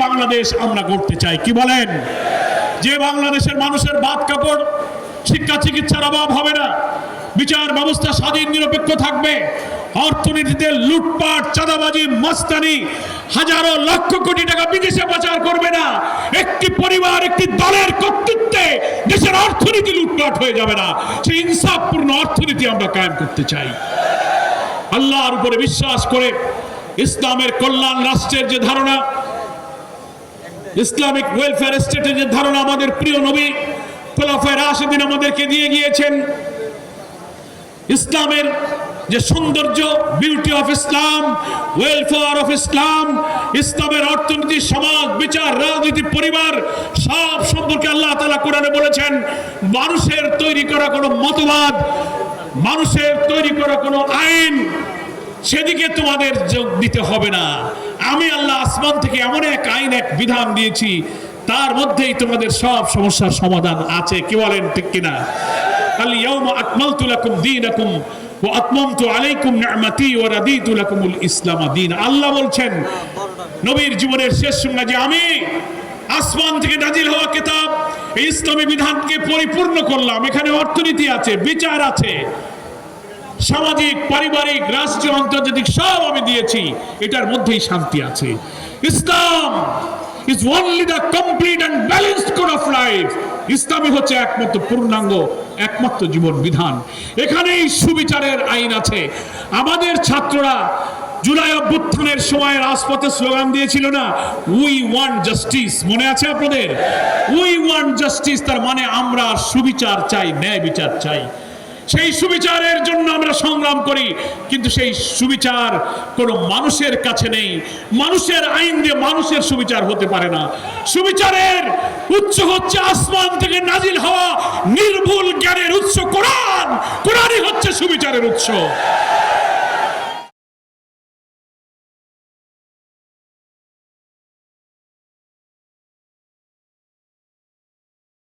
বাংলাদেশ আমরা করতে চাই। কি বলেন? যে বাংলাদেশের মানুষের ভাত কাপড় শিক্ষা চিকিৎসার অভাব হবে না, বিচার ব্যবস্থা স্বাধীন নিরপেক্ষ থাকবে, অর্থনীতিতে লুটপাট চাঁদাবাজি মস্তানি হাজারো লক্ষ কোটি টাকা বিদেশে পাচার করবে না, একটি পরিবার একটি দলের কর্তৃত্বে দেশের অর্থনীতি লুটপাট হয়ে যাবে না, সেই ইনসাফপূর্ণ অর্থনীতি আমরা কায়েম করতে চাই। আল্লাহর উপরে বিশ্বাস করে ইসলামের কল্যাণ রাষ্ট্রের যে ধারণা, ইসলামিক ওয়েলফেয়ার স্টেটের যে ধারণা আমাদের প্রিয় নবী খোলাফায়ে রাশিদিন আমাদেরকে দিয়ে গিয়েছেন, ইসলামের যে সৌন্দর্য, beauty of Islam, welfare of Islam, ইসলামের অর্থনীতি, সমাজ, বিচার, রাজনীতি, পরিবার সব সম্পর্কে আল্লাহ তাআলা কোরআনে বলেছেন, মানুষের তৈরি করা কোনো মতবাদ, মানুষের তৈরি করা কোনো আইন, সেদিকে তোমাদের যোগ দিতে হবে না। আমি আল্লাহ আসমান থেকে এমন এক আইন, এক বিধান দিয়েছি, তার মধ্যেই তোমাদের সব সমস্যার সমাধান আছে। কি বলেন ঠিক কিনা? আল ইয়াউমা আকমালতু লাকুম দীনাকুম ওয়া আতমামতু আলাইকুম নি'মাতি ওয়া রাদিতু লাকুমুল ইসলাম দীন। আল্লাহ বলছেন নবীর জীবনের শেষ সময় যে আমি আসমান থেকে নাজিল হওয়া কিতাব এই ইসলামী বিধানকে পরিপূর্ণ করলাম। এখানে অর্থনীতি আছে, বিচার আছে, সামাজিক, পারিবারিক, রাষ্ট্রীয়, আন্তর্জাতিক সব আমি দিয়েছি, এটার মধ্যেই শান্তি আছে। ইসলাম is only the complete and balanced code of life. ইসলামই হচ্ছে একমাত্র পূর্ণাঙ্গ, একমাত্র জীবন বিধান। এখানেই সুবিচারের আইন আছে। আমাদের ছাত্ররা জুলাই অভ্যুত্থানের সময় রাজপথে স্লোগান দিয়েছিল না, উই ওয়ান্ট জাস্টিস, মনে আছে আপনাদের? উই ওয়ান্ট জাস্টিস, তার মানে আমরা সুবিচার চাই, ন্যায় বিচার চাই। সেই সুবিচারের জন্য আমরা সংগ্রাম করি, কিন্তু সেই সুবিচার কোনো মানুষের কাছে নেই। মানুষের আইন দিয়ে মানুষের সুবিচার হতে পারে না। সুবিচারের উৎস হচ্ছে আসমান থেকে নাজিল হওয়া নির্ভুল জ্ঞানের উৎস কোরআন। কোরআনই হচ্ছে সুবিচারের উৎস।